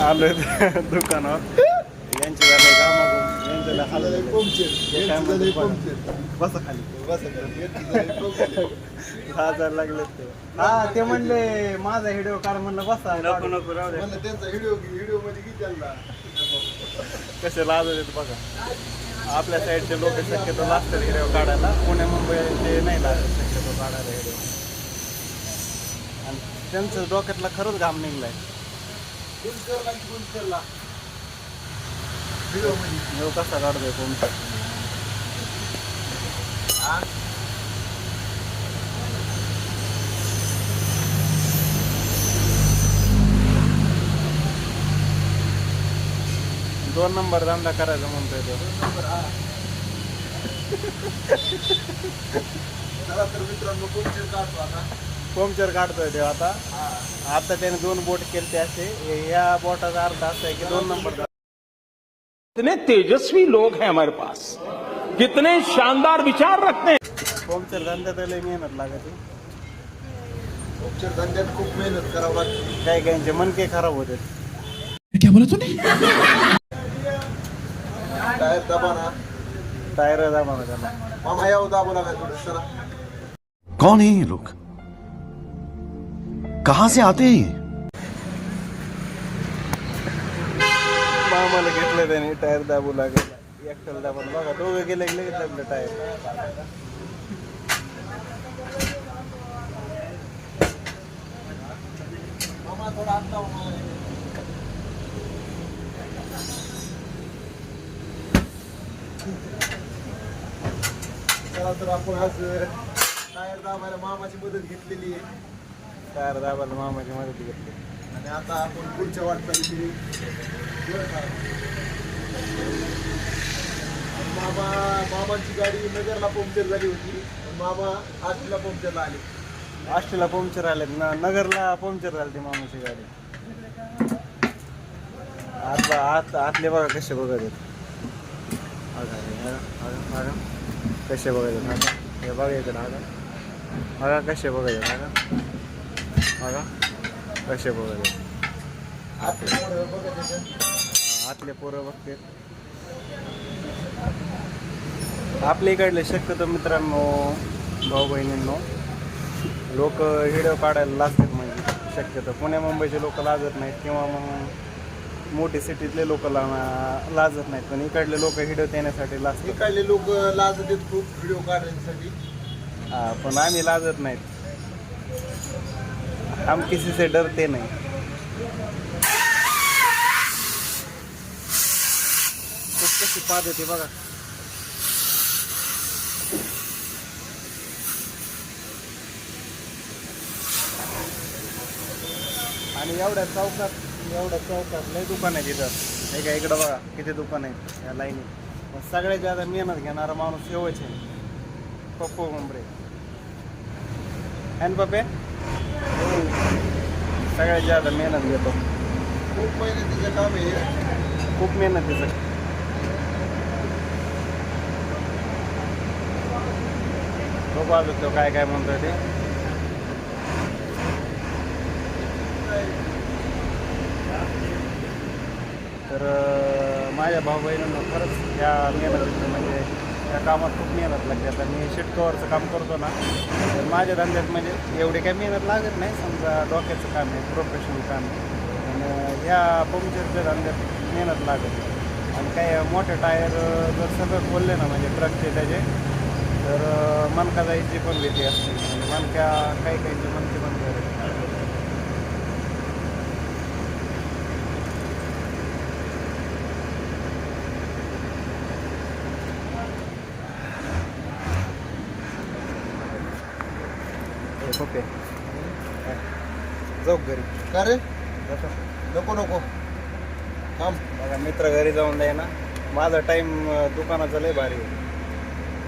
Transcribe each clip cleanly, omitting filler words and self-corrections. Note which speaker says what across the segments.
Speaker 1: आलोय दुकानावर. यांचे झाले कामागून यांच्याला बसा खाली हजार लागले ते. हा ते म्हणले माझा व्हिडिओ काढ म्हणलं बसा. नको नको राहू दे
Speaker 2: त्यांचा व्हिडिओ मध्ये किती चालला
Speaker 1: कसे लाजत येत बघा. आपल्या साईडचे लोक शक्यतो लागतात व्हिडिओ काढायला. पुणे मुंबईचे नाही लागत शक्यतो काढायला व्हिडिओ. आणि त्यांचं डोक्यातला खरंच घाम निघलाय. व्हिडिओ कसा काढतोय तुमचा. दोन नंबर धंदा करायचा म्हणतोय तो.
Speaker 2: तर मित्रांनो
Speaker 1: पंक्चर काढतोय ते आता. आता त्याने 2 बोट केले ते असे. या बोटाचा अर्थ असा आहे की 2 नंबर.
Speaker 3: कितने तेजस्वी लोग हैं हमारे पास, कितने शानदार विचार रखते हैं.
Speaker 1: पंक्चर धंद्यात लय मेहनत लागते.
Speaker 2: पंक्चर धंद्यात खूप मेहनत करावं लागते.
Speaker 1: काही काहींचे मनके खराब होते.
Speaker 3: क्या बोला तूने.
Speaker 2: टायर दाबाना
Speaker 1: टायर दाबाना त्याला.
Speaker 2: मामा यावं दाबू लागाय थोडं सर.
Speaker 4: कौन है ये लोग, कहां से आते हैं ये.
Speaker 1: मामाला घेतलं त्याने टायर दाबू लागेल. एकट्याला दाबून बघा दोघं गेले लगेच आपलं टायर.
Speaker 2: मामा थोडा आता चला तर आपण आज टायर दाबायला मामाची मदत घेतलेली आहे.
Speaker 1: टायर दाबायला मामाची मदत घेतली.
Speaker 2: आणि आता आपण पुढच्या वाटचालीची मामाची गाडी नगरला पंक्चर झाली होती. मामा आष्टीला पंक्चरला आले.
Speaker 1: आष्टीला पंक्चर आले. नगरला पंक्चर झाली ती मामाची गाडी. आतले बघा कसे बघत आहेत. कसे बघत आहेत. हे बघा इकडे बघा कसे बघत आहेत. बघा कसे बघत आहेत. आतले पोरं बघते. आपल्या इकडले शक्यतो मित्रांनो भाऊ बहिणींनो लोक व्हिडिओ काढायला लाजतात. म्हणजे शक्यतो पुण्या मुंबईचे लोक लाजत नाहीत किंवा मग मोठी सिटीतले लोक लाजत नाहीत. पण इकडले लोक व्हिडिओ देण्यासाठी लाजतात.
Speaker 2: इकडले लोक लाजत आहेत खूप व्हिडिओ काढण्यासाठी.
Speaker 1: पण आम्ही लाजत नाहीत. हम किसी से डरते नाही. खूप कशी पाद येते बघा. आणि एवढ्या चौकात लय दुकान आहे तिथं. हे का इकडं बघा किती दुकान आहेत या लाईनीत. पण सगळ्यात जास्त मेहनत घेणारा माणूस एवढंच आहे पप्पू मुंबरे. है ना पप्पे. सगळ्यात जास्त मेहनत घेतो.
Speaker 2: खूप मेहनतीचं काम आहे.
Speaker 1: खूप मेहनतीचं. बघू अजून तो काय म्हणतोय ते. तर माझ्या भाऊ बहिणींना खरंच या मेहनतीचं म्हणजे या कामात खूप मेहनत लागते. आता मी शीट कवरचं काम करतो ना तर माझ्या धंद्यात म्हणजे एवढी काही मेहनत लागत नाही. समजा डोक्याचं काम आहे प्रोफेशनल काम आहे. आणि ह्या पंक्चरच्या धंद्यात मेहनत लागत. आणि काही मोठे टायर जर सगळं खोलले ना म्हणजे ट्रकचे त्याचे तर मनका जायची पण भीती असते. म्हणजे मनक्या काहीचे मनके बंद करायचे. ओके जाऊ घरी.
Speaker 2: का रे नको नको थांब.
Speaker 1: बघा मित्र घरी जाऊन द्याय ना. माझा टाईम दुकानाचा लय भारी आहे.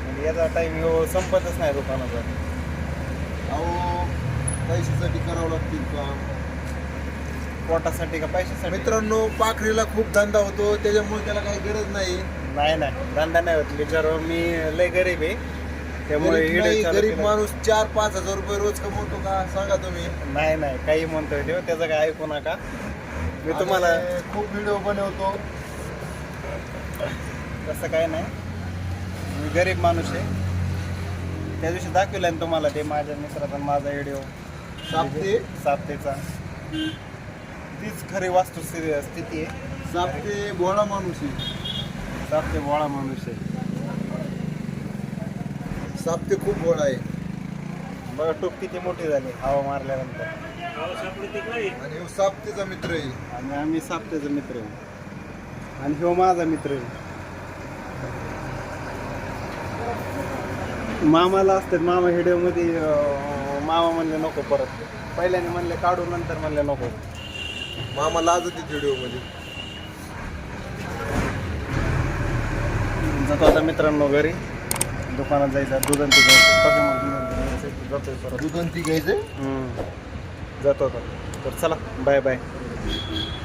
Speaker 1: म्हणजे याचा टाईम संपतच नाही दुकानाचा.
Speaker 2: अहो पैशासाठी करावं लागतील काम.
Speaker 1: पोटासाठी का पैशासाठी.
Speaker 2: मित्रांनो पाखरीला खूप धंदा होतो त्याच्यामुळे त्याला काही गरज नाही.
Speaker 1: नाही धंदा नाही होत. बिचारो मी लय गरीब आहे त्यामुळे
Speaker 2: गरीब माणूस 4-5 हजार रुपये रोज कमवतो का सांगा तुम्ही.
Speaker 1: नाही काही म्हणतोय ते त्याचं काय ऐकू नका. मी तुम्हाला
Speaker 2: आणि खूप व्हिडिओ बनवतो.
Speaker 1: तसं काय नाही, मी गरीब माणूस आहे. त्या दिवशी दाखवलं ना तुम्हाला ते माझ्या मित्राचा माझा व्हिडिओ साप्तेचा. तीच खरी वास्तुस्थिती आहे.
Speaker 2: साप्ते भोळा माणूस आहे.
Speaker 1: साप्ते भोळा माणूस आहे.
Speaker 2: साप्ते खूप भोळा आहे.
Speaker 1: बघा टोप किती मोठी झाली हवा मारल्यानंतर.
Speaker 2: आणि ह्यो साप्तेचा मित्र आहे.
Speaker 1: आणि आम्ही साप्तेचा मित्र आहे. आणि ह्यो माझा मित्र आहे. मामाला असतात मामा व्हिडिओमध्ये. मामा म्हणले नको परत. पहिल्याने म्हणले काढू, नंतर म्हणले नको.
Speaker 2: मामा लाजत आहेत व्हिडिओ मध्ये.
Speaker 1: जातो आता मित्रांनो घरी. दुकानात जायचं, दूध आणि ती घ्यायचं. जातोय परत.
Speaker 2: दूध आणि ती घ्यायचंय.
Speaker 1: जातो आता. तर चला बाय बाय.